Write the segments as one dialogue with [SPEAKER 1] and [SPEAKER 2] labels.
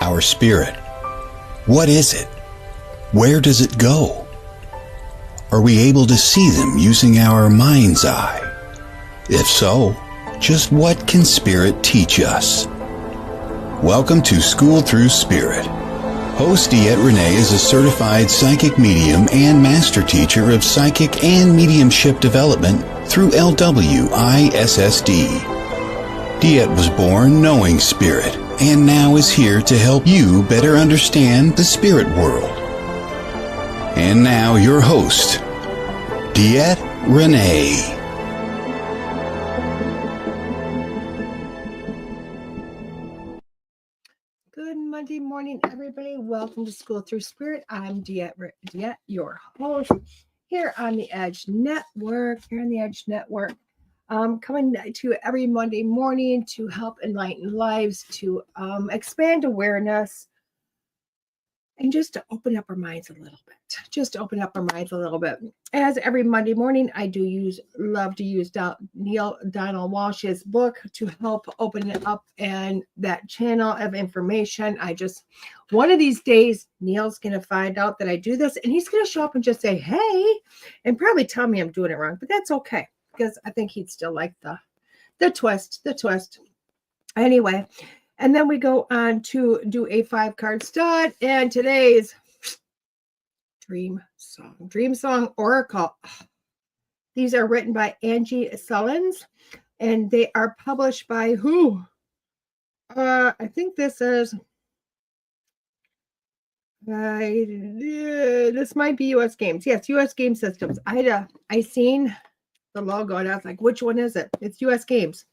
[SPEAKER 1] Our spirit. What is it? Where does it go? Are we able to see them using our mind's eye? If so, just what can spirit teach us? Welcome to School Through Spirit. Host DeEtte Renee is a certified psychic medium and master teacher of psychic and mediumship development through LWISSD. DeEtte was born knowing spirit and now is here to help you better understand the spirit world. And now your host, DeEtte Renee.
[SPEAKER 2] Good Monday morning, everybody. Welcome to School Through Spirit. I'm DeEtte, your host here on the Edge Network. Coming to you every Monday morning to help enlighten lives, to expand awareness, and just to open up our minds a little bit. As every Monday morning, I love to use Neil Donald Walsh's book to help open it up and that channel of information. One of these days, Neil's going to find out that I do this, and he's going to show up and just say, hey, and probably tell me I'm doing it wrong, but that's okay, because I think he'd still like the twist. Anyway, and then we go on to do a 5-card stud, and today's Dream Song Oracle. These are written by Angi Sullins, and they are published by who? I think this is, this might be US Games. Yes, US Game Systems. I seen the logo and I was like, which one is it? It's US Games.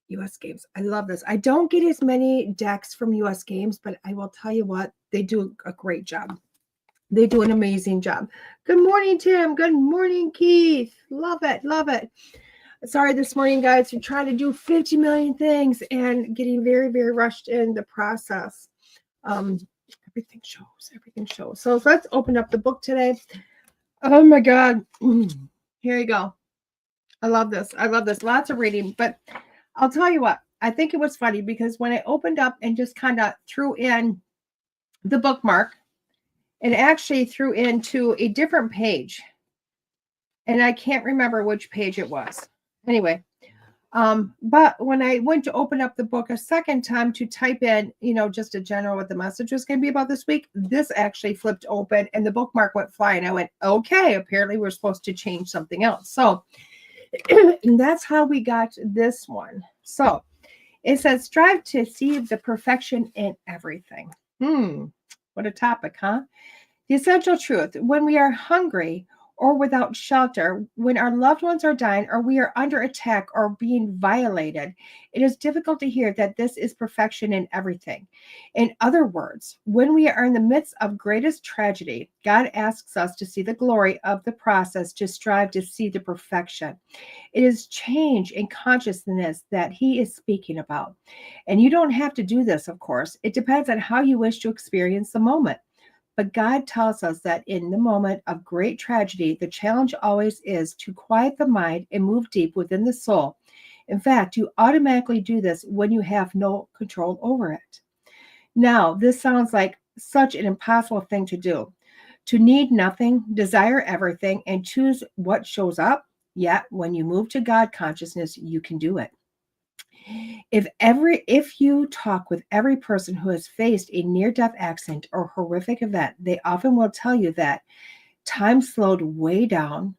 [SPEAKER 2] US Games. I love this. I don't get as many decks from US Games, but I will tell you what, they do a great job. They do an amazing job. Good morning, Tim. Good morning, Keith. Love it. Sorry this morning, guys. We're trying to do 50 million things and getting very, very rushed in the process. Everything shows. So let's open up the book today. Oh my God. Here you go. I love this. Lots of reading, but I'll tell you what, I think it was funny because when I opened up and just kind of threw in the bookmark and actually threw into a different page, and I can't remember which page it was. Anyway, but when I went to open up the book a second time to type in, just a general what the message was going to be about this week, this actually flipped open and the bookmark went flying. I went, okay, apparently we're supposed to change something else. So and that's how we got this one. So it says, strive to see the perfection in everything. What a topic, huh? The essential truth, when we are hungry or without shelter, when our loved ones are dying or we are under attack or being violated, it is difficult to hear that this is perfection in everything. In other words, when we are in the midst of greatest tragedy, God asks us to see the glory of the process, to strive to see the perfection. It is change in consciousness that he is speaking about. And you don't have to do this, of course. It depends on how you wish to experience the moment. But God tells us that in the moment of great tragedy, the challenge always is to quiet the mind and move deep within the soul. In fact, you automatically do this when you have no control over it. Now, this sounds like such an impossible thing to do. To need nothing, desire everything, and choose what shows up. Yet, when you move to God consciousness, you can do it. If you talk with every person who has faced a near-death accident or horrific event, they often will tell you that time slowed way down,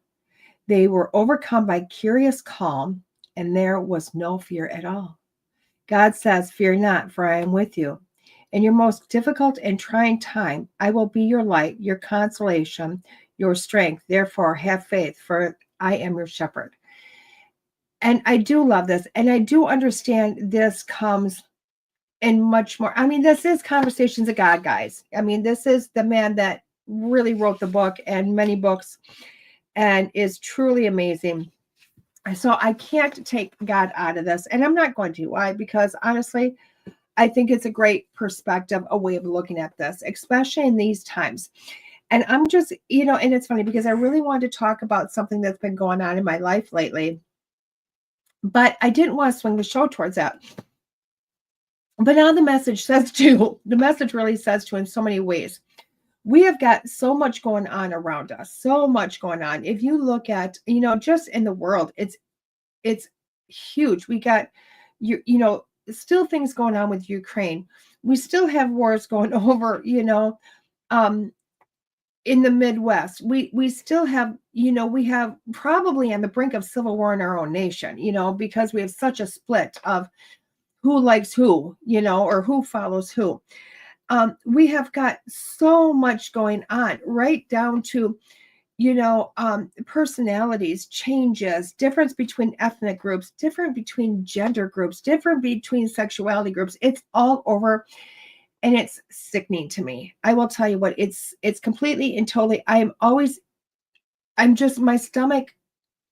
[SPEAKER 2] they were overcome by curious calm, and there was no fear at all. God says, fear not, for I am with you. In your most difficult and trying time, I will be your light, your consolation, your strength. Therefore, have faith, for I am your shepherd. And I do love this. And I do understand this comes in much more. I mean, this is Conversations of God, guys. I mean, this is the man that really wrote the book and many books and is truly amazing. So I can't take God out of this. And I'm not going to. Why? Because honestly, I think it's a great perspective, a way of looking at this, especially in these times. And I'm just, and it's funny because I really wanted to talk about something that's been going on in my life lately. But I didn't want to swing the show towards that. But now the message says to, the message really says to in so many ways. We have got so much going on around us, so much going on. If you look at, just in the world, it's huge. We got still things going on with Ukraine. We still have wars going over, um, in the Midwest. We still have, we have probably on the brink of civil war in our own nation, because we have such a split of who likes who, or who follows who. We have got so much going on, right down to, personalities, changes, difference between ethnic groups, different between gender groups, different between sexuality groups. It's all over, and it's sickening to me. I will tell you what, it's completely and totally, my stomach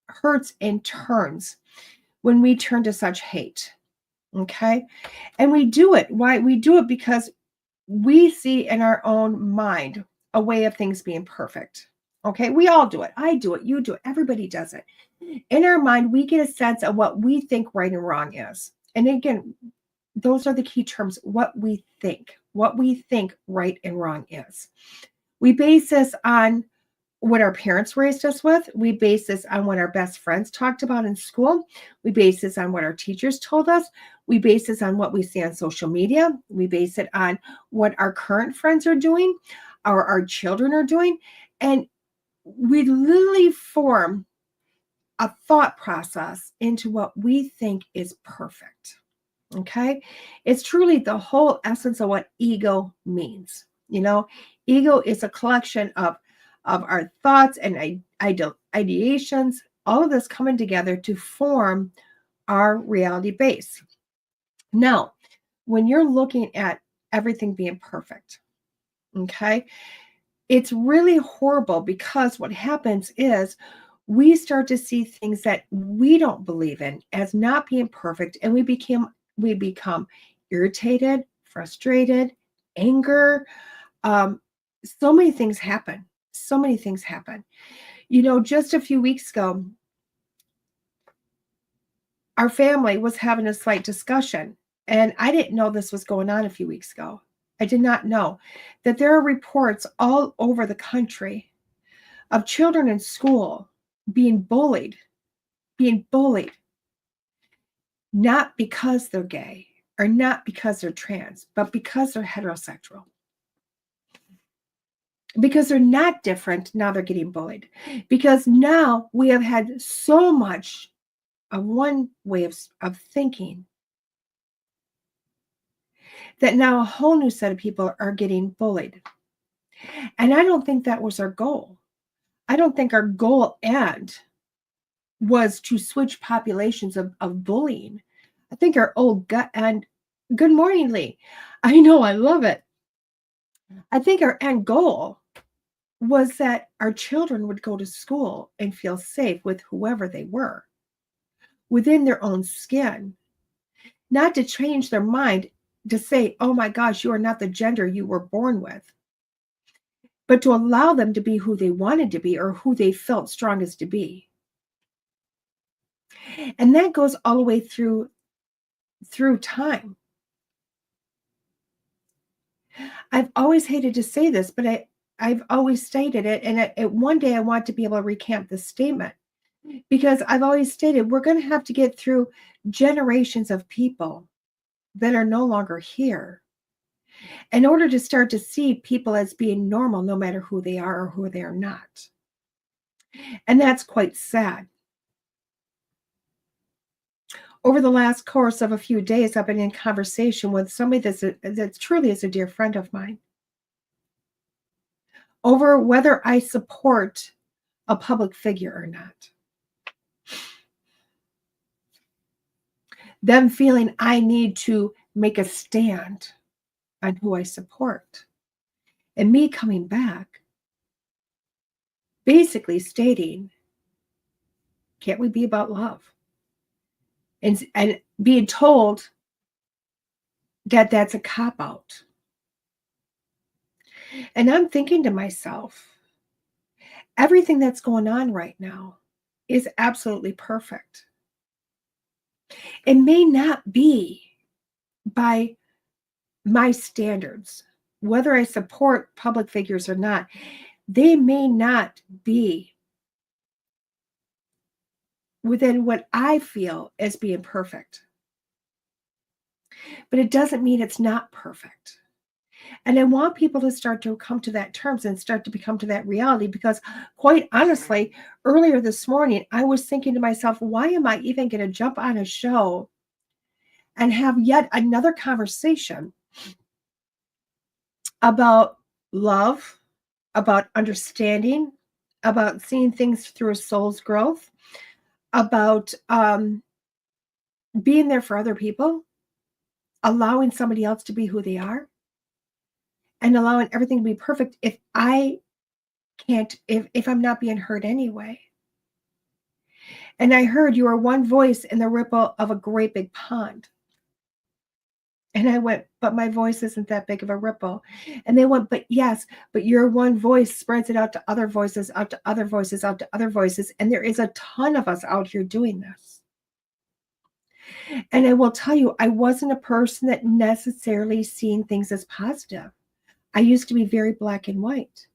[SPEAKER 2] hurts and turns when we turn to such hate. Okay. And we do it. Why? We do it because we see in our own mind a way of things being perfect. Okay. We all do it. I do it. You do it. Everybody does it. In our mind, we get a sense of what we think right and wrong is. And again, those are the key terms, what we think right and wrong is. We base this on what our parents raised us with. We base this on what our best friends talked about in school. We base this on what our teachers told us. We base this on what we see on social media. We base it on what our current friends are doing, or our children are doing. And we literally form a thought process into what we think is perfect. Okay. It's truly the whole essence of what ego means. Ego is a collection of our thoughts and ideations, all of this coming together to form our reality base. Now, when you're looking at everything being perfect, okay, it's really horrible, because what happens is we start to see things that we don't believe in as not being perfect, and we become irritated, frustrated, anger. So many things happen. Just a few weeks ago, our family was having a slight discussion, and I didn't know this was going on a few weeks ago. I did not know that there are reports all over the country of children in school being bullied, not because they're gay or not because they're trans, but because they're heterosexual. Because they're not different, now they're getting bullied. Because now we have had so much of one way of thinking that now a whole new set of people are getting bullied. And I don't think that was our goal. I don't think our goal was to switch populations of bullying. I think our old gut and good morning, Lee. I know, I love it. I think our end goal was that our children would go to school and feel safe with whoever they were, within their own skin, not to change their mind to say, oh my gosh, you are not the gender you were born with, but to allow them to be who they wanted to be or who they felt strongest to be. And that goes all the way through time. I've always hated to say this, but I've always stated it. And one day I want to be able to recant this statement, because I've always stated we're going to have to get through generations of people that are no longer here in order to start to see people as being normal, no matter who they are or who they are not. And that's quite sad. Over the last course of a few days, I've been in conversation with somebody that truly is a dear friend of mine over whether I support a public figure or not. Them feeling I need to make a stand on who I support. And me coming back, basically stating, can't we be about love? And being told that that's a cop-out. And I'm thinking to myself, everything that's going on right now is absolutely perfect. It may not be by my standards, whether I support public figures or not, they may not be within what I feel as being perfect. But it doesn't mean it's not perfect. And I want people to start to come to that terms and start to become to that reality, because quite honestly, earlier this morning, I was thinking to myself, why am I even going to jump on a show and have yet another conversation about love, about understanding, about seeing things through a soul's growth, about being there for other people, allowing somebody else to be who they are, and allowing everything to be perfect if I can't, if I'm not being heard anyway. And I heard you are one voice in the ripple of a great big pond. And I went, but my voice isn't that big of a ripple. And they went, but yes, but your one voice spreads it out to other voices, out to other voices, out to other voices. And there is a ton of us out here doing this. And I will tell you, I wasn't a person that necessarily seen things as positive. I used to be very black and white.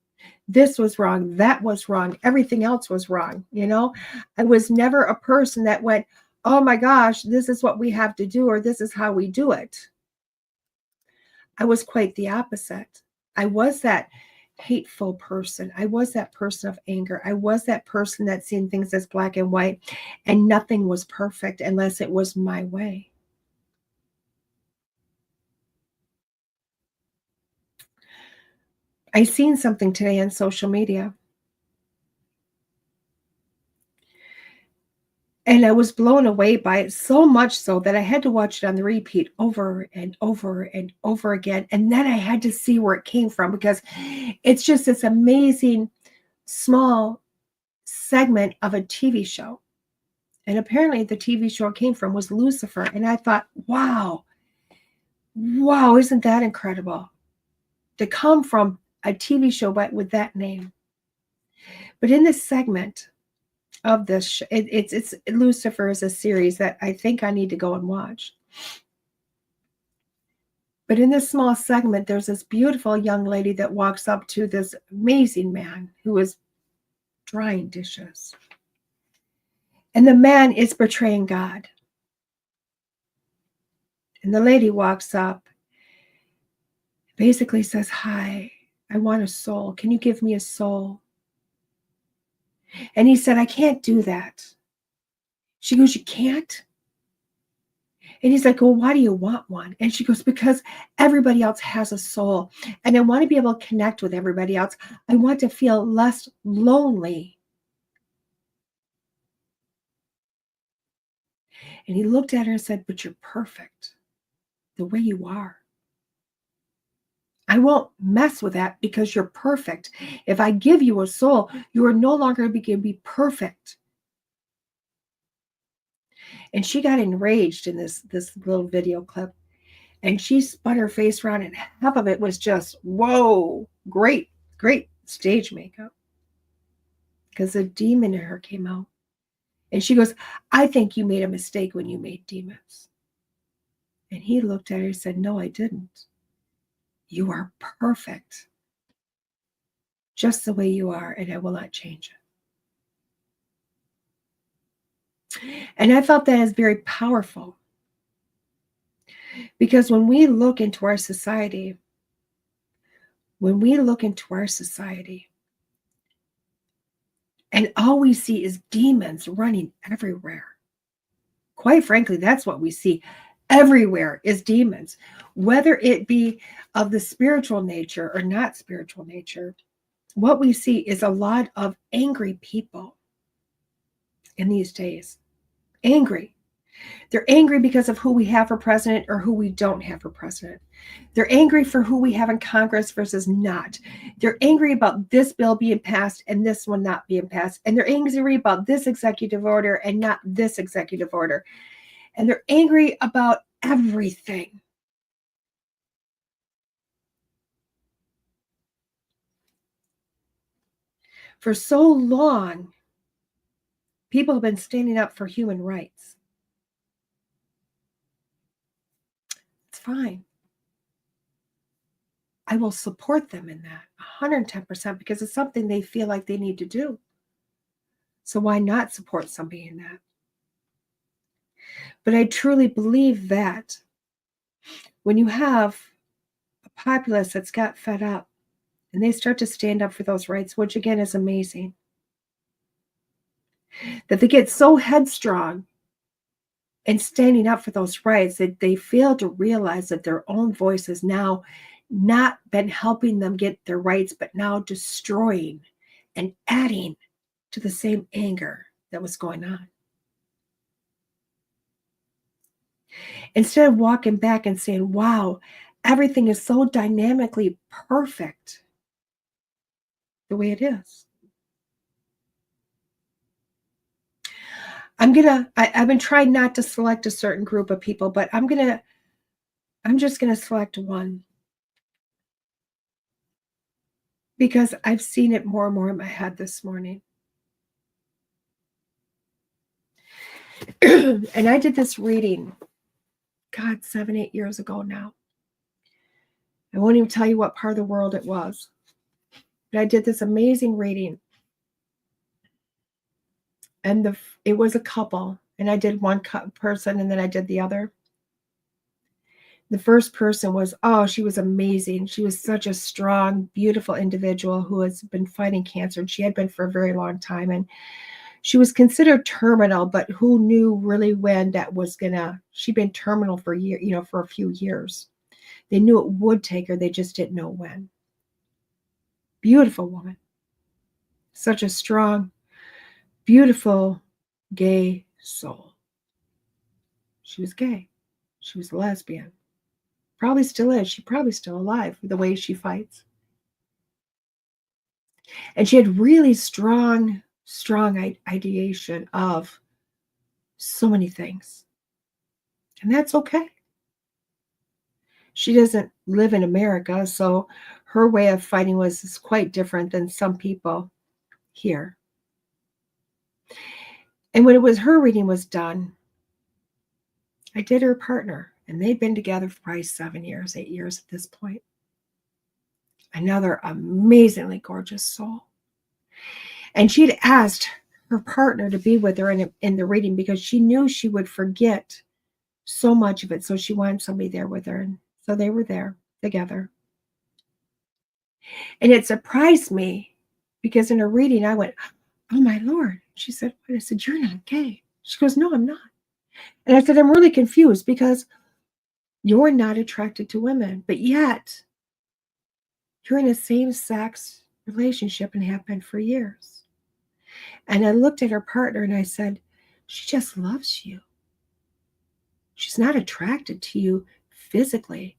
[SPEAKER 2] This was wrong. That was wrong. Everything else was wrong. You know, I was never a person that went, oh my gosh, this is what we have to do, or this is how we do it. I was quite the opposite. I was that hateful person. I was that person of anger. I was that person that seen things as black and white, and nothing was perfect unless it was my way. I seen something today on social media, and I was blown away by it, so much so that I had to watch it on the repeat over and over and over again. And then I had to see where it came from, because it's just this amazing small segment of a TV show. And apparently the TV show it came from was Lucifer. And I thought, wow, isn't that incredible to come from a TV show but with that name. But in this segment of this, it's Lucifer is a series that I think I need to go and watch. But in this small segment, there's this beautiful young lady that walks up to this amazing man who is drying dishes. And the man is portraying God. And the lady walks up, basically says, hi, I want a soul. Can you give me a soul? And he said, I can't do that. She goes, you can't? And he's like, well, why do you want one? And she goes, because everybody else has a soul. And I want to be able to connect with everybody else. I want to feel less lonely. And he looked at her and said, but you're perfect the way you are. I won't mess with that because you're perfect. If I give you a soul, you are no longer going to be perfect. And she got enraged in this little video clip. And she spun her face around, and half of it was just, whoa, great stage makeup. Because a demon in her came out. And she goes, I think you made a mistake when you made demons. And he looked at her and said, no, I didn't. You are perfect. Just the way you are, and I will not change it. And I felt that as very powerful. Because when we look into our society, and all we see is demons running everywhere. Quite frankly, that's what we see. Everywhere is demons, whether it be of the spiritual nature or not spiritual nature. What we see is a lot of angry people in these days. Angry. They're angry because of who we have for president or who we don't have for president. They're angry for who we have in Congress versus not. They're angry about this bill being passed and this one not being passed. And they're angry about this executive order and not this executive order. And they're angry about everything. For so long, people have been standing up for human rights. It's fine. I will support them in that 110% because it's something they feel like they need to do. So why not support somebody in that? But I truly believe that when you have a populace that's got fed up and they start to stand up for those rights, which again is amazing, that they get so headstrong in standing up for those rights that they fail to realize that their own voice has now not been helping them get their rights, but now destroying and adding to the same anger that was going on. Instead of walking back and saying, wow, everything is so dynamically perfect the way it is. I've been trying not to select a certain group of people, but I'm just gonna select one because I've seen it more and more in my head this morning. And I did this reading, God, 7, 8 years ago now. I won't even tell you what part of the world it was. But I did this amazing reading. And it was a couple. And I did one person and then I did the other. The first person was, she was amazing. She was such a strong, beautiful individual who has been fighting cancer. And she had been for a very long time. And she was considered terminal, but who knew really when that was she'd been terminal for for a few years. They knew it would take her. They just didn't know when. Beautiful woman. Such a strong, beautiful, gay soul. She was gay. She was a lesbian. Probably still is. She's probably still alive with the way she fights. And she had really strong ideation of so many things. And that's okay. She doesn't live in America, so her way of fighting is quite different than some people here. And when her reading was done, I did her partner, and they'd been together for probably 7 years, 8 years at this point. Another amazingly gorgeous soul. And she'd asked her partner to be with her in the reading because she knew she would forget so much of it. So she wanted somebody there with her. And so they were there together. And it surprised me because in her reading, I went, oh my Lord. She said, what? I said, you're not gay. She goes, no, I'm not. And I said, I'm really confused because you're not attracted to women, but yet you're in a same-sex relationship and have been for years. And I looked at her partner and I said, she just loves you. She's not attracted to you physically,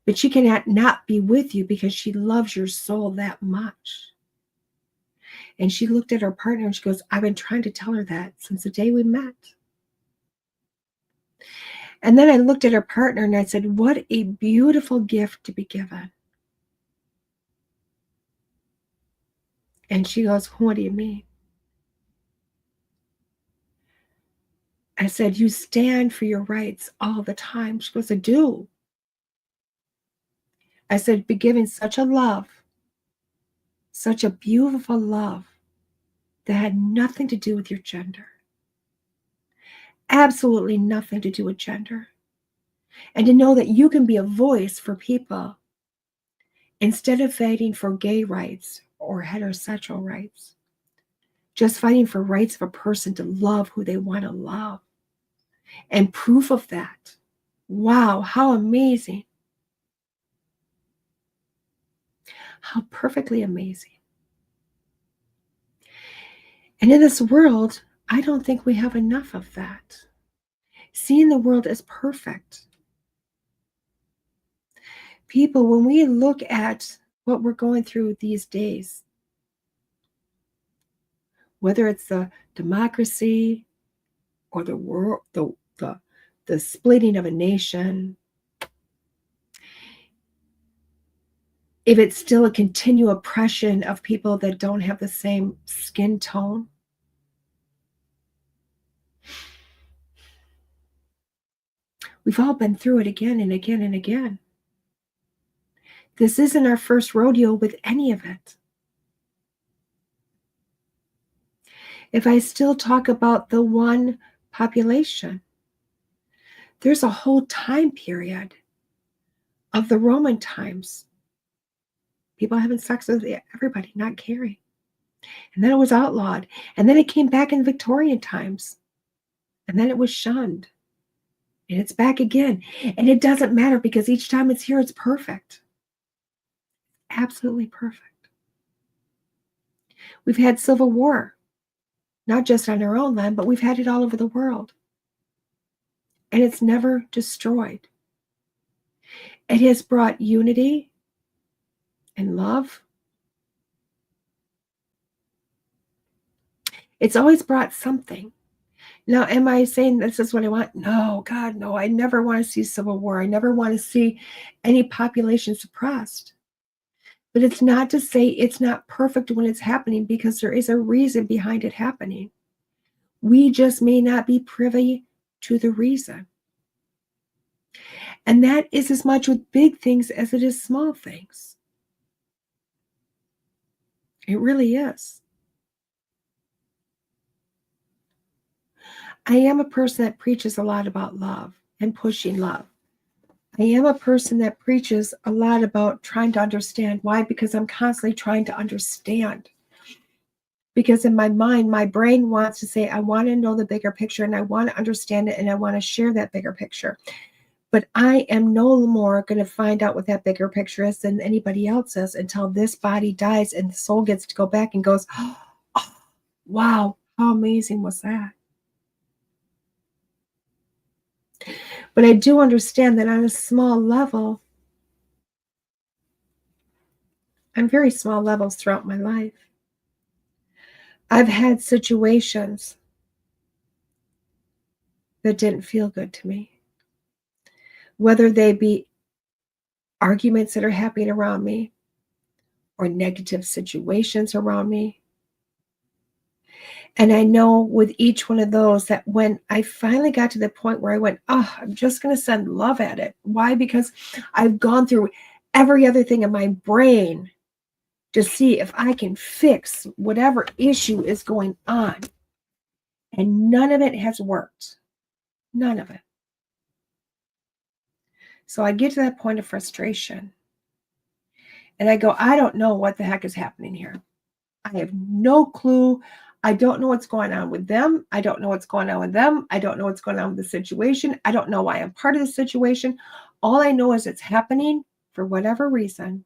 [SPEAKER 2] but she cannot not be with you because she loves your soul that much. And she looked at her partner and she goes, I've been trying to tell her that since the day we met. And then I looked at her partner and I said, what a beautiful gift to be given. And she goes, what do you mean? I said, you stand for your rights all the time. She goes, I do. I said, be giving such a love, such a beautiful love that had nothing to do with your gender. Absolutely nothing to do with gender. And to know that you can be a voice for people instead of fighting for gay rights or heterosexual rights. Just fighting for rights of a person to love who they want to love. And proof of that. Wow, how amazing. How perfectly amazing. And in this world, I don't think we have enough of that. Seeing the world as perfect. People, when we look at what we're going through these days, whether it's the democracy or the world, the splitting of a nation, if it's still a continual oppression of people that don't have the same skin tone, we've all been through it again and again and again. This isn't our first rodeo with any of it. If I still talk about the one population, there's a whole time period of the Roman times. People having sex with everybody, not caring. And then it was outlawed. And then it came back in Victorian times. And then it was shunned. And it's back again. And it doesn't matter because each time it's here, it's perfect. Absolutely perfect. We've had civil war, not just on our own land, but we've had it all over the world. And it's never destroyed. It has brought unity and love. It's always brought something. Now, am I saying this is what I want? No, God, no. I never want to see civil war. I never want to see any population suppressed. But it's not to say it's not perfect when it's happening, because there is a reason behind it happening. We just may not be privy to the reason. And that is as much with big things as it is small things. It really is. I am a person that preaches a lot about love and pushing love. I am a person that preaches a lot about trying to understand. Why? Because I'm constantly trying to understand. Because in my mind, my brain wants to say, I want to know the bigger picture and I want to understand it and I want to share that bigger picture. But I am no more going to find out what that bigger picture is than anybody else is until this body dies and the soul gets to go back and goes, oh, wow, how amazing was that? But I do understand that on a small level, on very small levels throughout my life, I've had situations that didn't feel good to me. Whether they be arguments that are happening around me or negative situations around me. And I know with each one of those that when I finally got to the point where I went, oh, I'm just going to send love at it. Why? Because I've gone through every other thing in my brain to see if I can fix whatever issue is going on. And none of it has worked. None of it. So I get to that point of frustration. And I go, I don't know what the heck is happening here. I have no clue. I don't know what's going on with them. I don't know what's going on with them. I don't know what's going on with the situation. I don't know why I'm part of the situation. All I know is it's happening for whatever reason.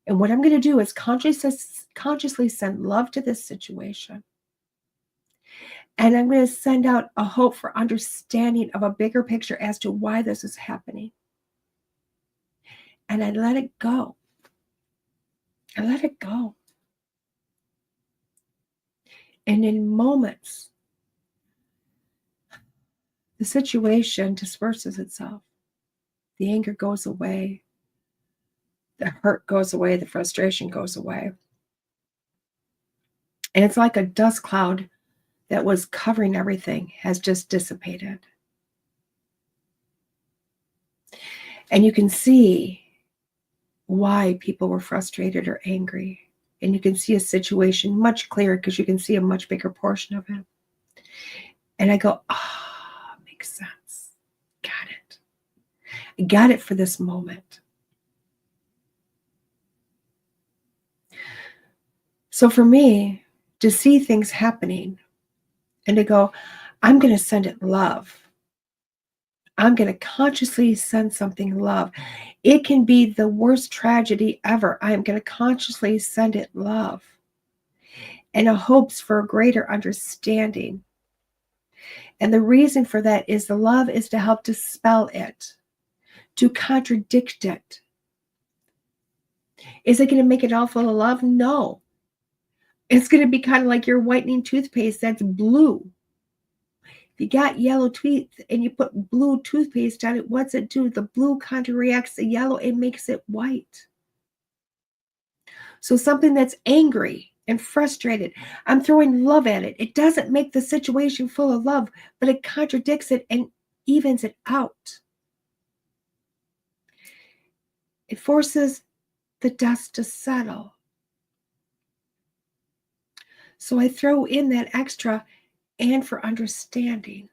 [SPEAKER 2] And what I'm going to do is consciously send love to this situation. And I'm going to send out a hope for understanding of a bigger picture as to why this is happening. And I let it go. I let it go. And in moments, the situation disperses itself. The anger goes away. The hurt goes away. The frustration goes away. And it's like a dust cloud that was covering everything has just dissipated. And you can see why people were frustrated or angry. And you can see a situation much clearer because you can see a much bigger portion of it. And I go, makes sense. Got it. I got it for this moment. So for me, to see things happening and to go, I'm going to send it love. I'm going to consciously send something love. It can be the worst tragedy ever. I'm going to consciously send it love and a hopes for a greater understanding. And the reason for that is the love is to help dispel it, to contradict it. Is it going to make it all full of love? No. It's going to be kind of like your whitening toothpaste that's blue. If you got yellow teeth and you put blue toothpaste on it, what's it do? The blue counteracts the yellow and makes it white. So something that's angry and frustrated, I'm throwing love at it. It doesn't make the situation full of love, but it contradicts it and evens it out. It forces the dust to settle. So I throw in that extra and for understanding.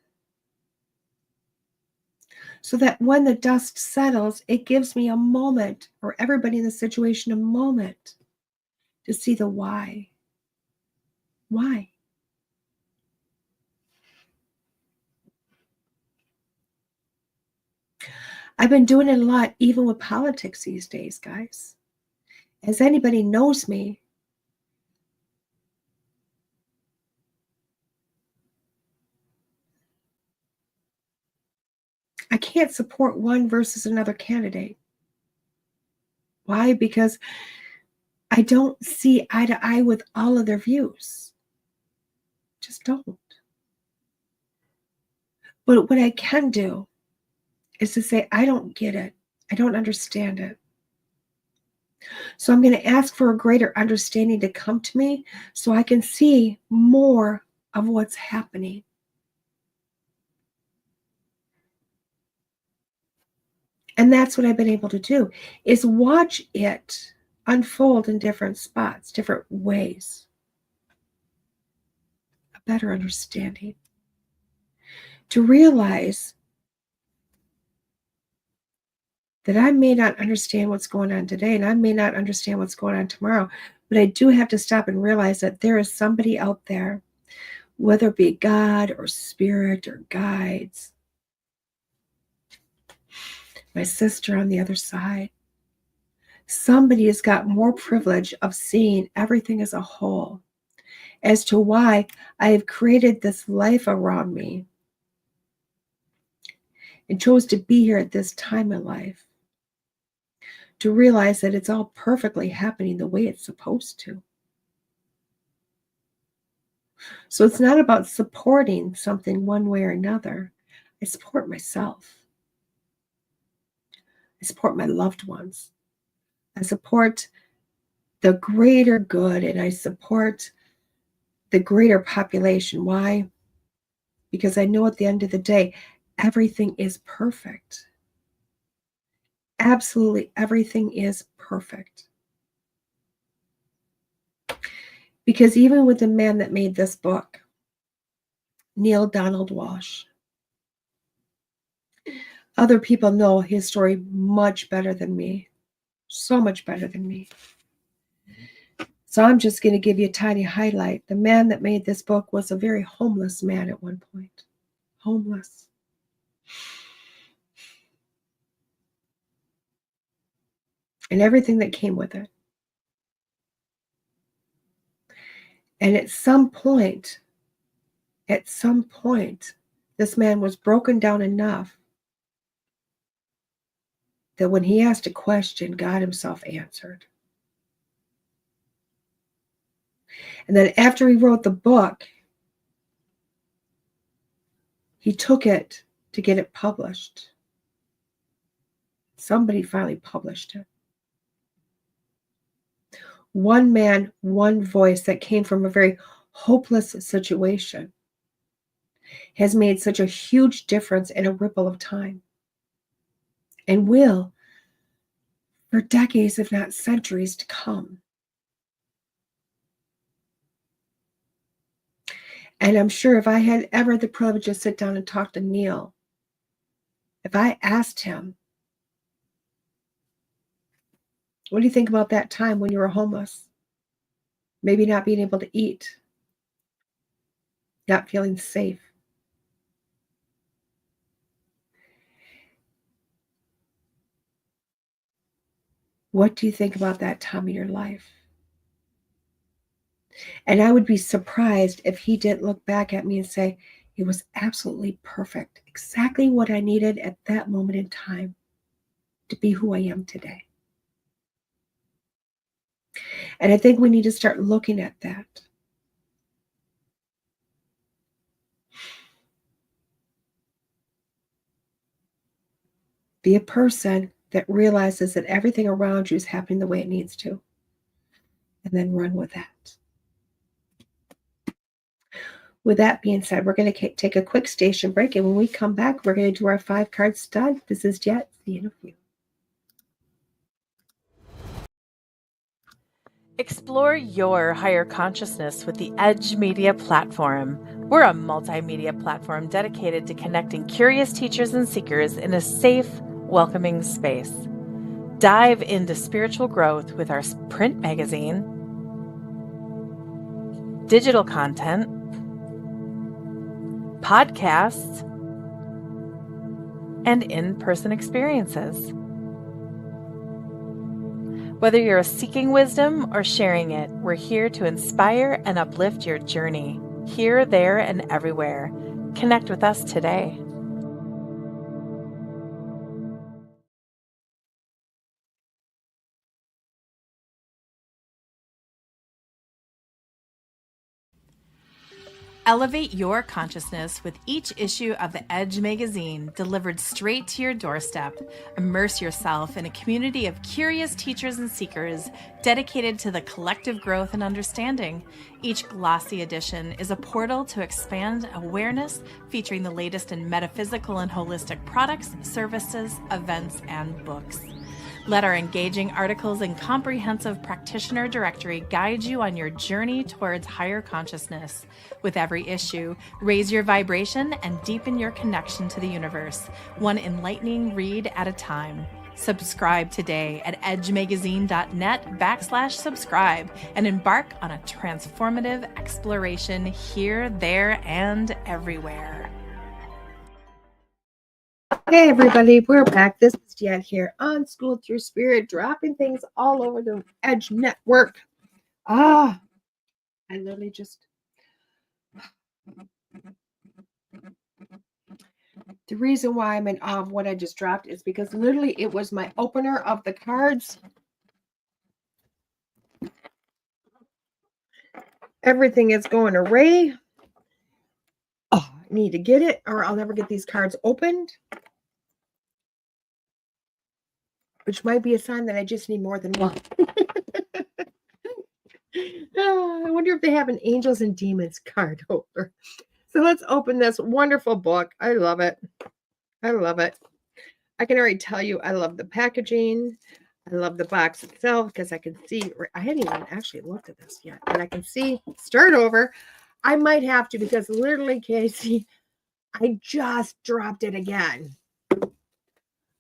[SPEAKER 2] So that when the dust settles, it gives me a moment, or everybody in the situation a moment, to see the why. Why? I've been doing it a lot, even with politics these days, guys. As anybody knows me, I can't support one versus another candidate. Why? Because I don't see eye to eye with all of their views. Just don't. But what I can do is to say, I don't get it. I don't understand it. So I'm going to ask for a greater understanding to come to me so I can see more of what's happening. And that's what I've been able to do, is watch it unfold in different spots, different ways. A better understanding. To realize that I may not understand what's going on today, and I may not understand what's going on tomorrow, but I do have to stop and realize that there is somebody out there, whether it be God or spirit or guides, my sister on the other side. Somebody has got more privilege of seeing everything as a whole, as to why I have created this life around me and chose to be here at this time in life, to realize that it's all perfectly happening the way it's supposed to. So it's not about supporting something one way or another. I support myself. I support my loved ones. I support the greater good, and I support the greater population. Why? Because I know at the end of the day, everything is perfect. Absolutely everything is perfect. Because even with the man that made this book, Neil Donald Walsh, other people know his story much better than me, so much better than me. So I'm just going to give you a tiny highlight. The man that made this book was a very homeless man at one point. Homeless. And everything that came with it. And at some point, this man was broken down enough that when he asked a question, God himself answered. And then after he wrote the book, he took it to get it published. Somebody finally published it. One man, one voice that came from a very hopeless situation has made such a huge difference in a ripple of time, and will for decades, if not centuries, to come. And I'm sure if I had ever the privilege to sit down and talk to Neil, if I asked him, what do you think about that time when you were homeless? Maybe not being able to eat, not feeling safe. What do you think about that time in your life? And I would be surprised if he didn't look back at me and say, it was absolutely perfect. Exactly what I needed at that moment in time to be who I am today. And I think we need to start looking at that. Be a person that realizes that everything around you is happening the way it needs to. And then run with that. With that being said, we're going to take a quick station break. And when we come back, we're going to do our 5-card stud. This is DeEtte, the interview.
[SPEAKER 3] Explore your higher consciousness with the Edge Media Platform. We're a multimedia platform dedicated to connecting curious teachers and seekers in a safe, welcoming space. Dive into spiritual growth with our print magazine, digital content, podcasts, and in-person experiences. Whether you're seeking wisdom or sharing it, we're here to inspire and uplift your journey, here, there, and everywhere. Connect with us today. Elevate your consciousness with each issue of the Edge magazine delivered straight to your doorstep. Immerse yourself in a community of curious teachers and seekers dedicated to the collective growth and understanding. Each glossy edition is a portal to expand awareness, featuring the latest in metaphysical and holistic products, services, events, and books. Let our engaging articles and comprehensive practitioner directory guide you on your journey towards higher consciousness. With every issue, raise your vibration and deepen your connection to the universe, one enlightening read at a time. Subscribe today at edgemagazine.net/subscribe and embark on a transformative exploration here, there, and everywhere.
[SPEAKER 2] Hey everybody, we're back. This is DeEtte here on School Through Spirit, dropping things all over the Edge Network. I literally just... The reason why I'm in awe of what I just dropped is because literally it was my opener of the cards. Everything is going array. I need to get it or I'll never get these cards opened. Which might be a sign that I just need more than one. I wonder if they have an Angels and Demons card holder. So let's open this wonderful book. I love it. I love it. I can already tell you I love the packaging. I love the box itself because I can see. I hadn't even actually looked at this yet. And I can see, start over. I might have to because literally, Casey, I just dropped it again.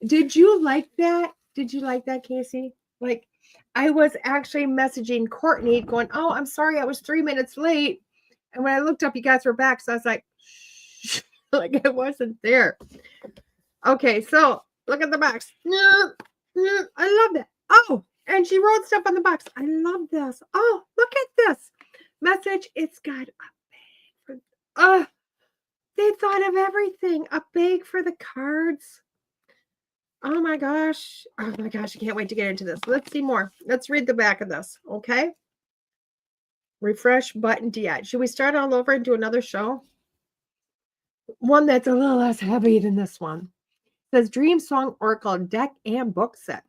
[SPEAKER 2] Did you like that? Did you like that, Casey? Like, I was actually messaging Courtney going, oh, I'm sorry, I was 3 minutes late. And when I looked up, you guys were back. So I was like, shh, like I wasn't there. Okay, so look at the box. I love that. Oh, and she wrote stuff on the box. I love this. Oh, look at this message. It's got a bag for, they thought of everything. A bag for the cards. Oh my gosh. Oh my gosh. I can't wait to get into this. Let's see more. Let's read the back of this. Okay. Refresh button DeEtte. Should we start all over and do another show? One that's a little less heavy than this one. It says Dream Song Oracle deck and book set.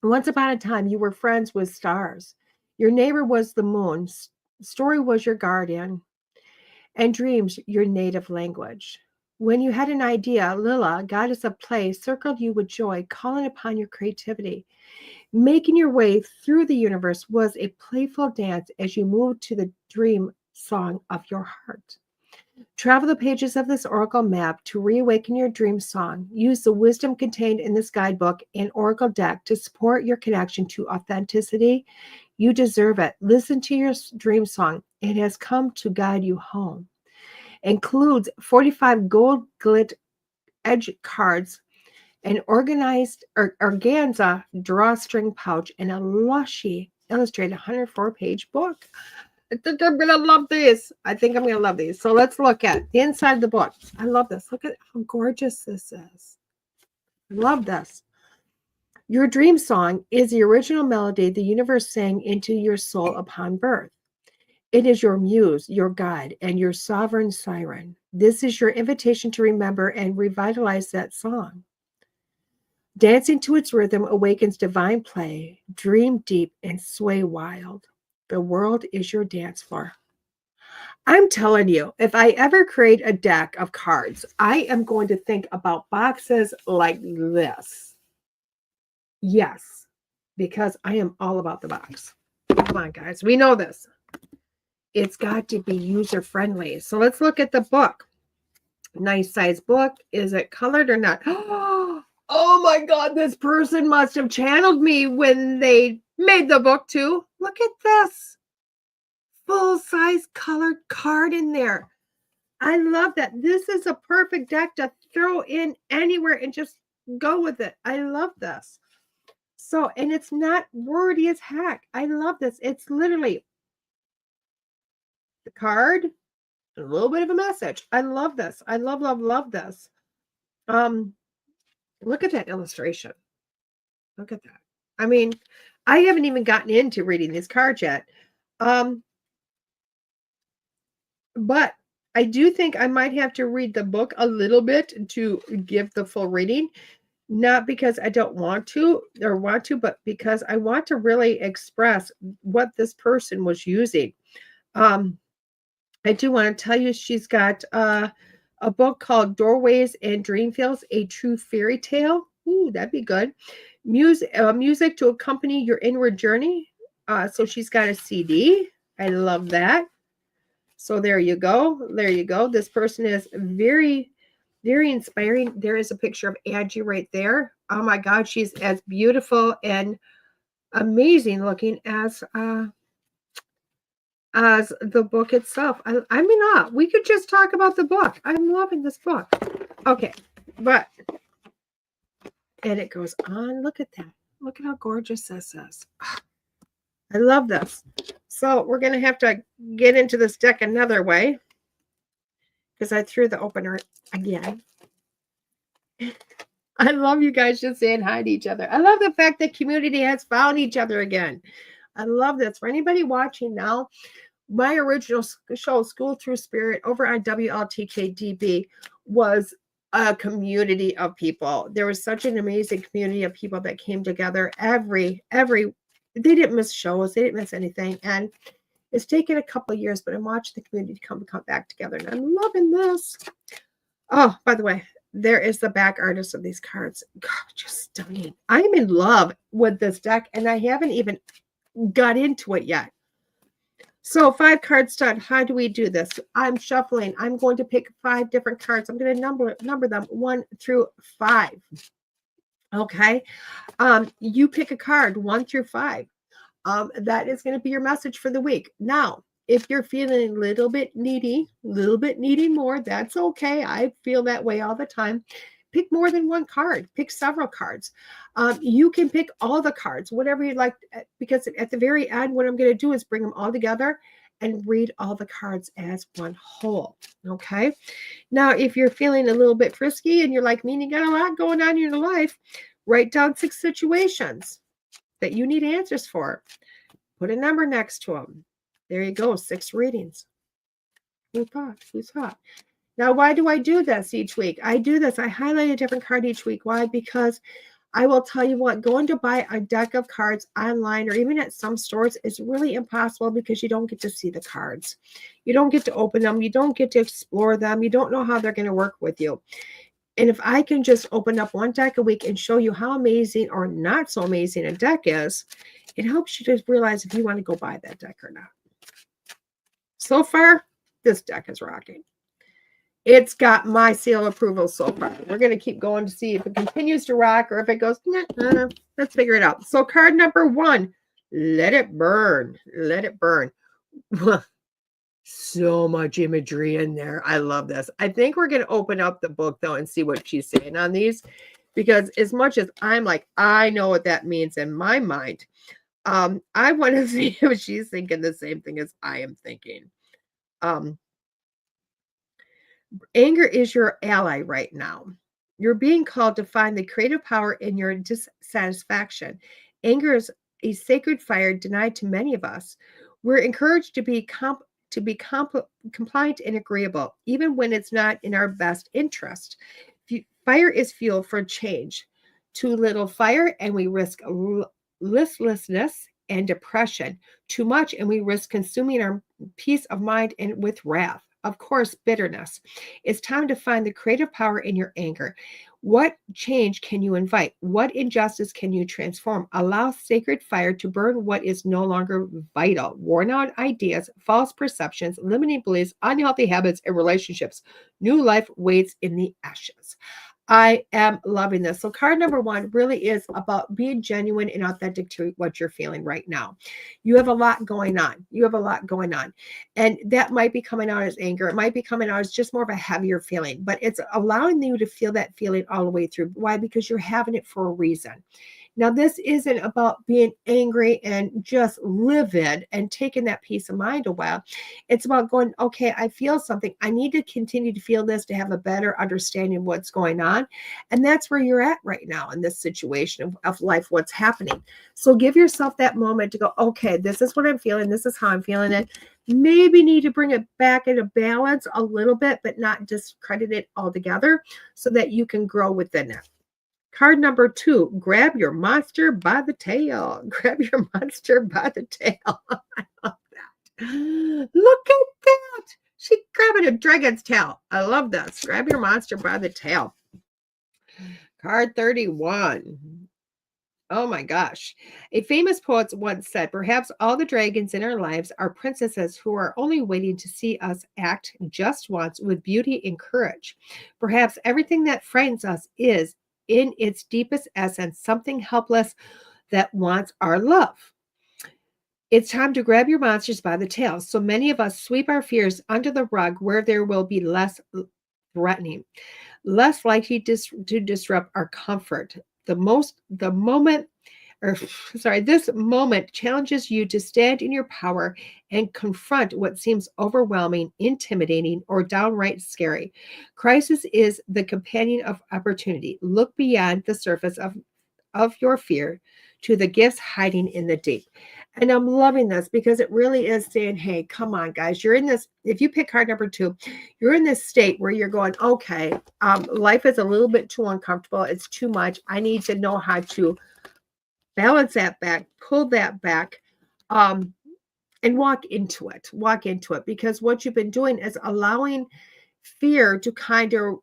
[SPEAKER 2] Once upon a time, you were friends with stars. Your neighbor was the moon. Story was your guardian. And dreams, your native language. When you had an idea, Lila, goddess of play, circled you with joy, calling upon your creativity. Making your way through the universe was a playful dance as you moved to the dream song of your heart. Travel the pages of this oracle map to reawaken your dream song. Use the wisdom contained in this guidebook and oracle deck to support your connection to authenticity. You deserve it. Listen to your dream song. It has come to guide you home. Includes 45 gold glit edge cards, an organized organza drawstring pouch, and a lushy illustrated 104-page book. I think I'm going to love these. So let's look at the inside of the book. I love this. Look at how gorgeous this is. I love this. Your dream song is the original melody the universe sang into your soul upon birth. It is your muse, your guide, and your sovereign siren. This is your invitation to remember and revitalize that song. Dancing to its rhythm awakens divine play. Dream deep and sway wild. The world is your dance floor. I'm telling you, if I ever create a deck of cards, I am going to think about boxes like this. Yes, because I am all about the box. Come on, guys. We know this. It's got to be user-friendly. So let's look at the book. Nice size book. Is it colored or not? Oh my God, this person must have channeled me when they made the book too. Look at this. Full-size colored card in there. I love that. This is a perfect deck to throw in anywhere and just go with it. I love this. So, and it's not wordy as heck. I love this. It's literally the card, a little bit of a message. I love this. I love, love, love this. Look at that illustration. Look at that. I mean, I haven't even gotten into reading these cards yet. But I do think I might have to read the book a little bit to give the full reading. Not because I don't want to, but because I want to really express what this person was using. I do want to tell you she's got a book called Doorways and Dreamfields, A True Fairy Tale. Ooh, that'd be good. Music to accompany your inward journey. So she's got a CD. I love that. So there you go. There you go. This person is very, very inspiring. There is a picture of Angi right there. Oh my God, she's as beautiful and amazing looking as the book itself. I mean, we could just talk about the book. I'm loving this book. Okay, but, and it goes on. Look at that. Look at how gorgeous this is. I love this. So we're going to have to get into this deck another way because I threw the opener again. I love you guys just saying hi to each other. I love the fact that community has found each other again. I love this. For anybody watching now, my original show, School Through Spirit, over on WLTKDB, was a community of people. There was such an amazing community of people that came together they didn't miss shows. They didn't miss anything. And it's taken a couple of years, but I'm watching the community come back together. And I'm loving this. Oh, by the way, there is the back artist of these cards. God, just stunning. I'm in love with this deck, and I haven't even got into it yet. So 5 cards done. How do we do this? I'm shuffling. I'm going to pick 5 different cards. I'm going to number them 1 through 5. Okay. You pick a card 1 through 5. That is going to be your message for the week. Now, if you're feeling a little bit needy more, that's okay. I feel that way all the time. Pick more than 1 card. Pick several cards. You can pick all the cards, whatever you'd like, because at the very end, what I'm going to do is bring them all together and read all the cards as one whole. Okay. Now, if you're feeling a little bit frisky and you're like me and you got a lot going on in your life, write down 6 situations that you need answers for. Put a number next to them. There you go. 6 readings. Who thought? Who's thought? Now, why do I do this each week? I do this. I highlight a different card each week. Why? Because I will tell you what, going to buy a deck of cards online or even at some stores is really impossible because you don't get to see the cards. You don't get to open them. You don't get to explore them. You don't know how they're going to work with you. And if I can just open up 1 deck a week and show you how amazing or not so amazing a deck is, it helps you to realize if you want to go buy that deck or not. So far, this deck is rocking. It's got my seal of approval so far. We're going to keep going to see if it continues to rock or if it goes, nah, let's figure it out. So card number 1, let it burn. Let it burn. So much imagery in there. I love this. I think we're going to open up the book, though, and see what she's saying on these. Because as much as I'm like, I know what that means in my mind, I want to see if she's thinking the same thing as I am thinking. Anger is your ally right now. You're being called to find the creative power in your dissatisfaction. Anger is a sacred fire denied to many of us. We're encouraged to be compliant and agreeable, even when it's not in our best interest. Fire is fuel for change. Too little fire, and we risk listlessness and depression. Too much, and we risk consuming our peace of mind and with wrath. Of course, bitterness. It's time to find the creative power in your anger. What change can you invite? What injustice can you transform? Allow sacred fire to burn what is no longer vital. Worn out ideas, false perceptions, limiting beliefs, unhealthy habits, and relationships. New life waits in the ashes. I am loving this. So card number 1 really is about being genuine and authentic to what you're feeling right now. You have a lot going on. You have a lot going on. And that might be coming out as anger. It might be coming out as just more of a heavier feeling, but it's allowing you to feel that feeling all the way through. Why? Because you're having it for a reason. Now, this isn't about being angry and just livid and taking that peace of mind away. It's about going, okay, I feel something. I need to continue to feel this to have a better understanding of what's going on. And that's where you're at right now in this situation of life, what's happening. So give yourself that moment to go, okay, this is what I'm feeling. This is how I'm feeling it. Maybe need to bring it back into balance a little bit, but not discredit it altogether so that you can grow within it. Card number 2, grab your monster by the tail. Grab your monster by the tail. I love that. Look at that. She's grabbing a dragon's tail. I love this. Grab your monster by the tail. Card 31. Oh my gosh. A famous poet once said, perhaps all the dragons in our lives are princesses who are only waiting to see us act just once with beauty and courage. Perhaps everything that frightens us is, in its deepest essence, something helpless that wants our love. It's time to grab your monsters by the tail. So many of us sweep our fears under the rug where there will be less threatening, less likely to disrupt our comfort. This moment challenges you to stand in your power and confront what seems overwhelming, intimidating, or downright scary. Crisis is the companion of opportunity. Look beyond the surface of your fear to the gifts hiding in the deep. And I'm loving this because it really is saying, hey, come on, guys. You're in this, if you pick card number 2, you're in this state where you're going, okay, life is a little bit too uncomfortable. It's too much. I need to know how to balance that back, pull that back, and walk into it. Walk into it, because what you've been doing is allowing fear to kind of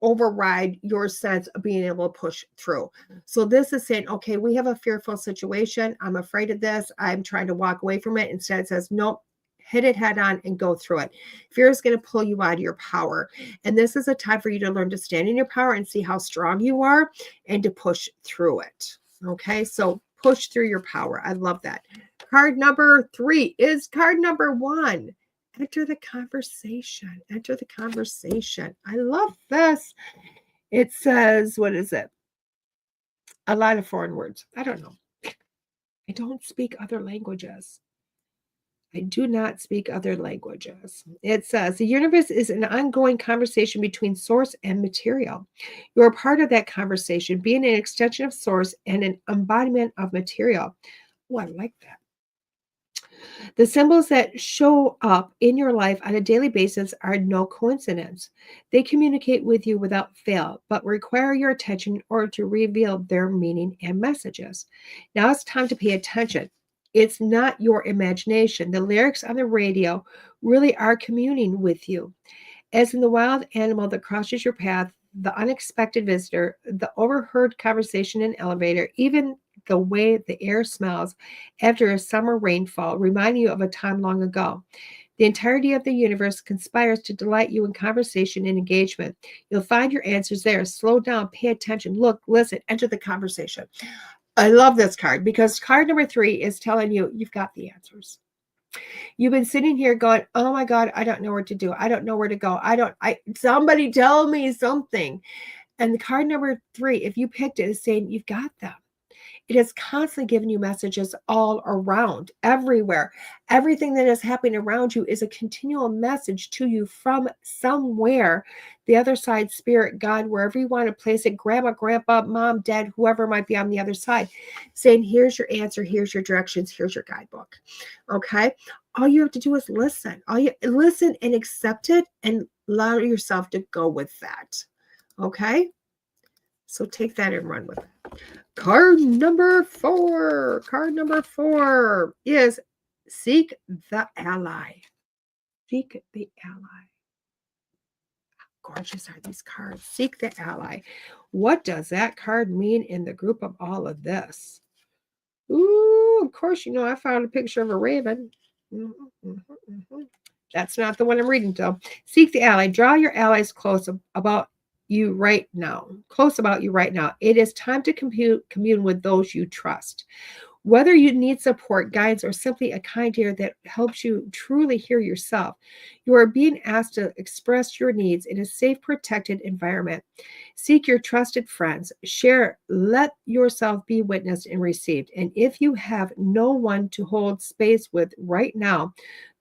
[SPEAKER 2] override your sense of being able to push through. So this is saying, okay, we have a fearful situation. I'm afraid of this. I'm trying to walk away from it. Instead, it says, nope, hit it head on and go through it. Fear is going to pull you out of your power. And this is a time for you to learn to stand in your power and see how strong you are and to push through it. Okay, so push through your power. I love that. Card number 3 is card number 1. Enter the conversation. Enter the conversation. I love this. It says, what is it? A lot of foreign words. I don't know. I don't speak other languages. I do not speak other languages. It says the universe is an ongoing conversation between source and material. You are part of that conversation, being an extension of source and an embodiment of material. Oh, I like that. The symbols that show up in your life on a daily basis are no coincidence. They communicate with you without fail, but require your attention in order to reveal their meaning and messages. Now it's time to pay attention. It's not your imagination. The lyrics on the radio really are communing with you. As in the wild animal that crosses your path, the unexpected visitor, the overheard conversation in an elevator, even the way the air smells after a summer rainfall, reminding you of a time long ago. The entirety of the universe conspires to delight you in conversation and engagement. You'll find your answers there. Slow down, pay attention, look, listen, enter the conversation. I love this card because card number 3 is telling you you've got the answers. You've been sitting here going, oh my God, I don't know what to do. I don't know where to go. Somebody tell me something. And the card number 3, if you picked it, is saying you've got them. It is constantly giving you messages all around, everywhere. Everything that is happening around you is a continual message to you from somewhere. The other side, spirit, God, wherever you want to place it, grandma, grandpa, mom, dad, whoever might be on the other side, saying, here's your answer, here's your directions, here's your guidebook. Okay? All you have to do is listen. Listen and accept it and allow yourself to go with that. Okay? So take that and run with it. Card number 4 is seek the ally. Seek the ally. gorgeous are these cards? Seek the ally. What does that card mean in the group of all of this? Ooh, of course, I found a picture of a raven. That's not the one I'm reading, though. Seek the ally. Draw your allies close about you right now. Close about you right now. It is time to commune with those you trust. Whether you need support, guidance, or simply a kind ear that helps you truly hear yourself, you are being asked to express your needs in a safe, protected environment. Seek your trusted friends. Share. Let yourself be witnessed and received. And if you have no one to hold space with right now,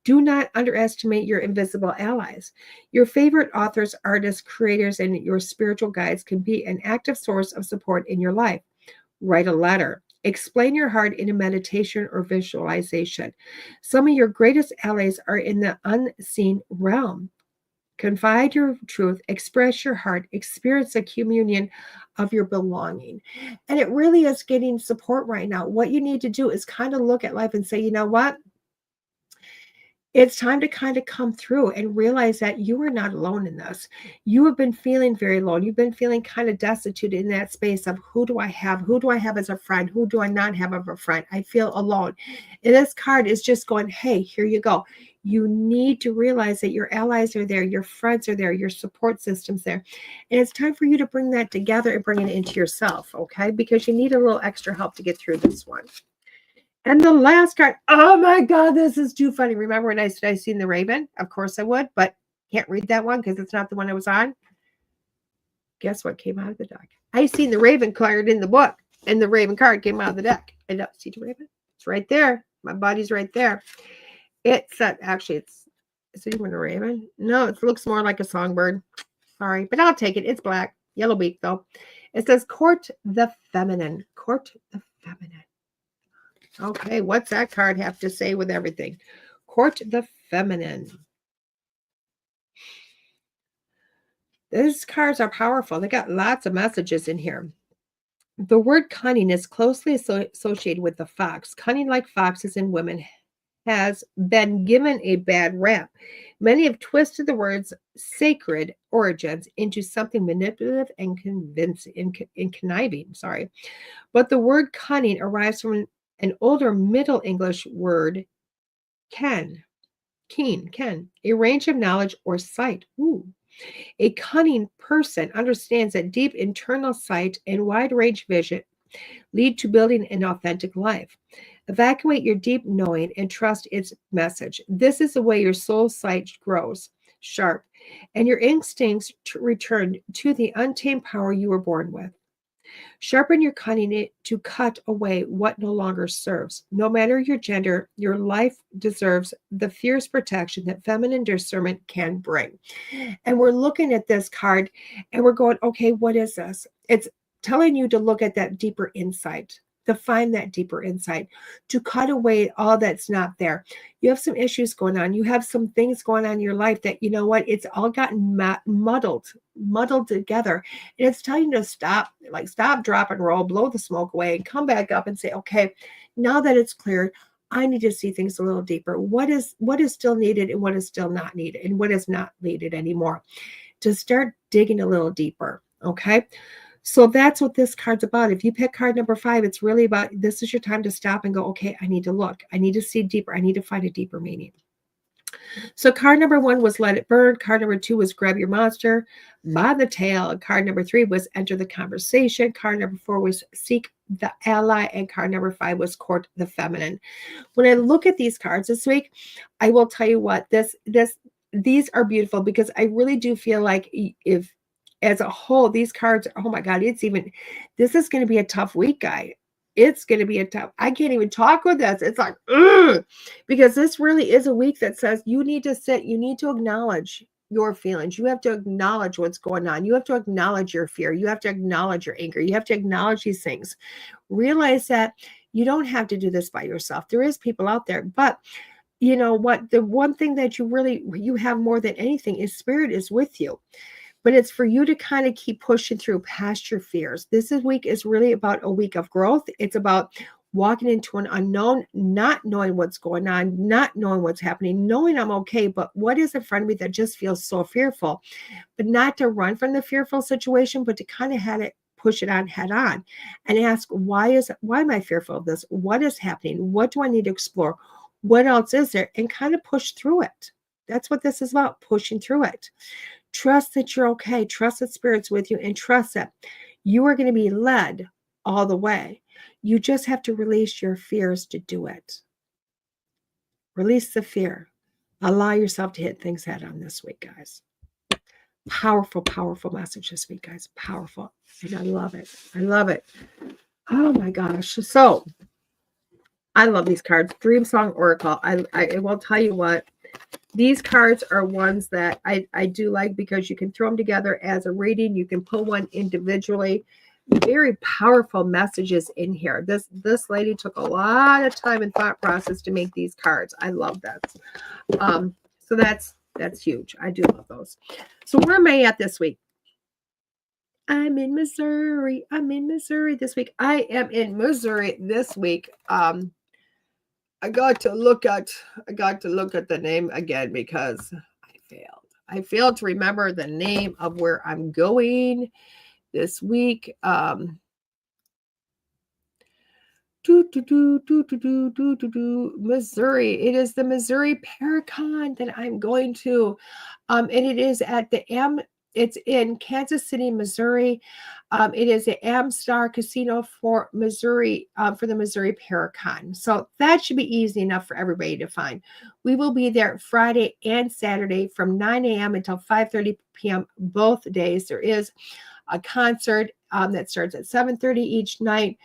[SPEAKER 2] do not underestimate your invisible allies. Your favorite authors, artists, creators, and your spiritual guides can be an active source of support in your life. Write a letter. Explain your heart in a meditation or visualization. Some of your greatest allies are in the unseen realm. Confide your truth, express your heart, experience a communion of your belonging. And it really is getting support right now. What you need to do is kind of look at life and say, you know what? It's time to kind of come through and realize that you are not alone in this. You have been feeling very alone. You've been feeling kind of destitute in that space of who do I have? Who do I have as a friend? Who do I not have as a friend? I feel alone. And this card is just going, hey, here you go. You need to realize that your allies are there, your friends are there, your support system's there. And it's time for you to bring that together and bring it into yourself, okay? Because you need a little extra help to get through this one. And the last card, oh my God, this is too funny. Remember when I said I seen the raven? Of course I would, but can't read that one because it's not the one I was on. Guess what came out of the deck? I seen the raven card in the book, and the raven card came out of the deck. I don't see the raven. It's right there. My body's right there. It's actually, is it even a raven? No, it looks more like a songbird. Sorry, but I'll take it. It's black. Yellow beak, though. It says, court the feminine. Court the feminine. Okay, what's that card have to say with everything? Court the feminine. These cards are powerful. They got lots of messages in here. The word cunning is closely associated with the fox. Cunning, like foxes in women, has been given a bad rap. Many have twisted the word's sacred origins into something manipulative and conniving. But the word cunning arrives from an older Middle English word, keen, a range of knowledge or sight. Ooh. A cunning person understands that deep internal sight and wide-range vision lead to building an authentic life. Evacuate your deep knowing and trust its message. This is the way your soul sight grows sharp, and your instincts return to the untamed power you were born with. Sharpen your cunning to cut away what no longer serves. No matter your gender, your life deserves the fierce protection that feminine discernment can bring. And we're looking at this card and we're going, okay, what is this? It's telling you to look at that deeper insight, to find that deeper insight, to cut away all that's not there. You have some issues going on. You have some things going on in your life that, you know what, it's all gotten muddled together. And it's telling you to stop, drop, and roll, blow the smoke away, and come back up and say, okay, now that it's cleared, I need to see things a little deeper. What is still needed and what is still not needed and what is not needed anymore? To start digging a little deeper, okay? So that's what this card's about. If you pick card number 5, it's really about, this is your time to stop and go, okay, I need to look. I need to see deeper. I need to find a deeper meaning. So card number 1 was let it burn. Card number 2 was grab your monster by the tail. And card number 3 was enter the conversation. Card number 4 was seek the ally. And card number 5 was court the feminine. When I look at these cards this week, I will tell you what, these are beautiful because I really do feel like if, as a whole, these cards, oh my God, this is going to be a tough week, guy. It's going to be I can't even talk with this. It's like, ugh, because this really is a week that says you need to sit, you need to acknowledge your feelings. You have to acknowledge what's going on. You have to acknowledge your fear. You have to acknowledge your anger. You have to acknowledge these things. Realize that you don't have to do this by yourself. There is people out there, but you know what? The one thing that you have more than anything is spirit is with you. But it's for you to kind of keep pushing through past your fears. This week is really about a week of growth. It's about walking into an unknown, not knowing what's going on, not knowing what's happening, knowing I'm okay, but what is in front of me that just feels so fearful, but not to run from the fearful situation, but to kind of have it, push it on head on and ask, why am I fearful of this? What is happening? What do I need to explore? What else is there? And kind of push through it. That's what this is about, pushing through it. Trust that you're okay. Trust that Spirit's with you, and trust that you are going to be led all the way. You just have to release your fears to do it. Release the fear. Allow yourself to hit things head on this week, guys. Powerful, powerful message this week, guys. Powerful. And I love it. I love it. Oh my gosh. So I love these cards. Dream Song Oracle. I will tell you what. These cards are ones that I do like because you can throw them together as a reading. You can pull one individually. Very powerful messages in here. This lady took a lot of time and thought process to make these cards. I love that. So that's huge. I do love those. So where am I at this week? I'm in Missouri. I'm in Missouri this week. I am in Missouri this week. I got to look at the name again because I failed. I failed to remember the name of where I'm going this week. Missouri. It is the Missouri Paracon that I'm going to. And it is at it's in Kansas City, Missouri. It is the Amstar Casino for Missouri, for the Missouri Paracon. So that should be easy enough for everybody to find. We will be there Friday and Saturday from 9 a.m. until 5:30 p.m. both days. There is a concert that starts at 7:30 each night.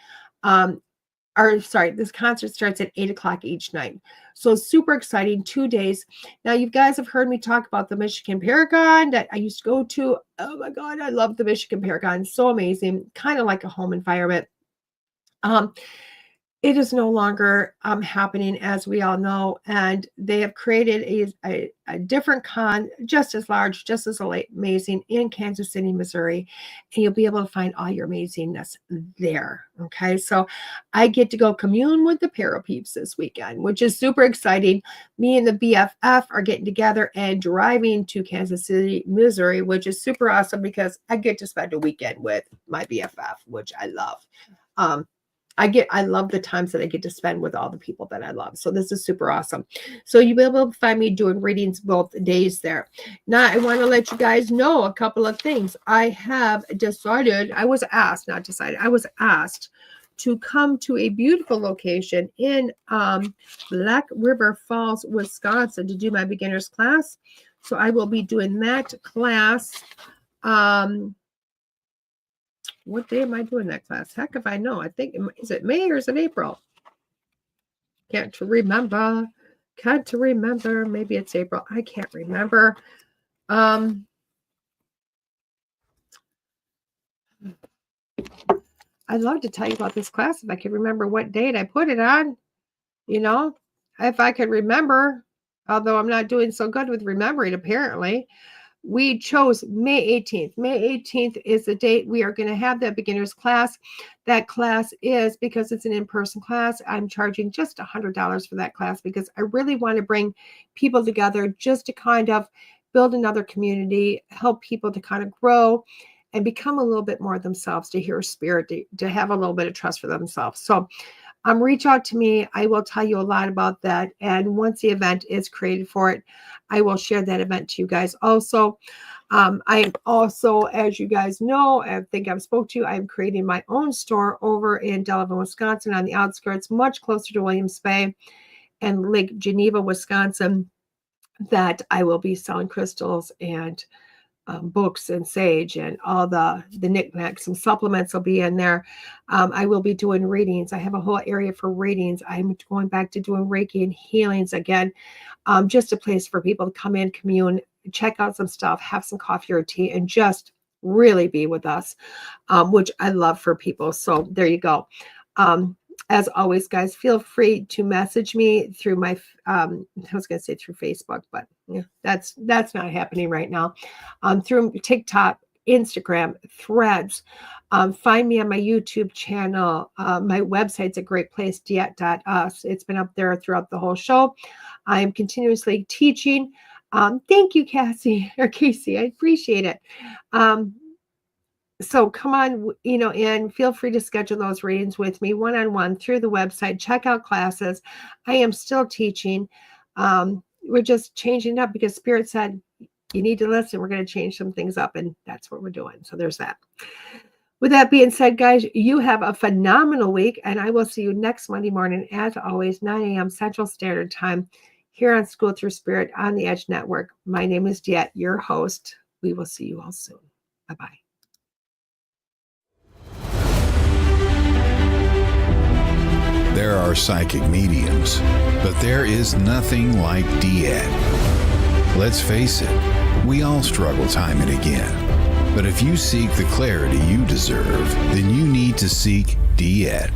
[SPEAKER 2] This concert starts at 8 o'clock each night. So super exciting, 2 days. Now, you guys have heard me talk about the Michigan Paracon that I used to go to. Oh my God, I love the Michigan Paracon. So amazing, kind of like a home environment. It is no longer happening, as we all know, and they have created a different con, just as large, just as amazing, in Kansas City, Missouri, and you'll be able to find all your amazingness there. Okay, so I get to go commune with the Parapeeps this weekend, which is super exciting. Me and the BFF are getting together and driving to Kansas City, Missouri, which is super awesome because I get to spend a weekend with my BFF, which I love. I love the times that I get to spend with all the people that I love. So this is super awesome. So you'll be able to find me doing readings both days there. Now, I want to let you guys know a couple of things. I was asked to come to a beautiful location in Black River Falls, Wisconsin to do my beginner's class. So I will be doing that class. What day am I doing that class? Heck if I know. I think, is it May or is it April? Can't remember. Maybe it's April. I can't remember. I'd love to tell you about this class if I could remember what date I put it on. You know, if I could remember, although I'm not doing so good with remembering, apparently. We chose May 18th. May 18th is the date we are going to have that beginner's class. That class is, because it's an in-person class, I'm charging just $100 for that class because I really want to bring people together just to kind of build another community, help people to kind of grow and become a little bit more themselves, to hear spirit, to have a little bit of trust for themselves. So reach out to me. I will tell you a lot about that. And once the event is created for it, I will share that event to you guys also. I am also, as you guys know, I think I've spoke to you, I'm creating my own store over in Delavan, Wisconsin, on the outskirts, much closer to Williams Bay and Lake Geneva, Wisconsin, that I will be selling crystals and books and sage and all the knickknacks. Some supplements will be in there. I will be doing readings. I have a whole area for readings. I'm going back to doing Reiki and healings again. Just a place for people to come in, commune, check out some stuff, have some coffee or tea, and just really be with us, which I love for people. So there you go. As always, guys, feel free to message me through my, I was going to say through Facebook, but yeah, that's not happening right now. Through TikTok, Instagram, Threads. Find me on my YouTube channel. My website's a great place, DeEtte.us. It's been up there throughout the whole show. I'm continuously teaching. Thank you, Cassie. I appreciate it. So come on, and feel free to schedule those readings with me one-on-one through the website. Check out classes. I am still teaching. We're just changing up because Spirit said, you need to listen. We're going to change some things up, and that's what we're doing. So there's that. With that being said, guys, you have a phenomenal week, and I will see you next Monday morning, as always, 9 a.m. Central Standard Time here on School Through Spirit on the Edge Network. My name is DeEtte, your host. We will see you all soon. Bye-bye.
[SPEAKER 1] There are psychic mediums, but there is nothing like DeEtte. Let's face it, we all struggle time and again. But if you seek the clarity you deserve, then you need to seek DeEtte.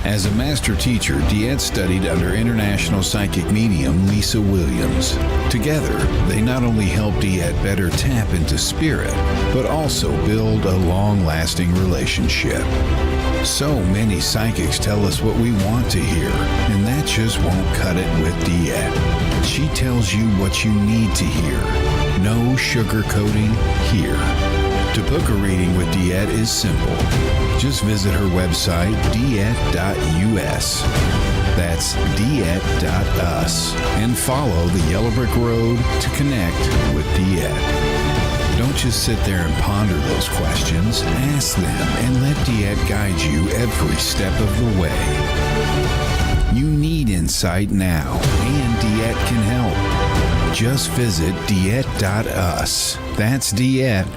[SPEAKER 1] As a master teacher, DeEtte studied under international psychic medium Lisa Williams. Together, they not only help DeEtte better tap into spirit, but also build a long-lasting relationship. So many psychics tell us what we want to hear, and that just won't cut it with DeEtte. She tells you what you need to hear. No sugarcoating here. To book a reading with DeEtte is simple. Just visit her website, DeEtte.us. That's DeEtte.us. And follow the Yellow Brick Road to connect with DeEtte. Don't just sit there and ponder those questions. Ask them and let DeEtte guide you every step of the way. You need insight now, and DeEtte can help. Just visit DeEtte.us. That's DeEtte.us.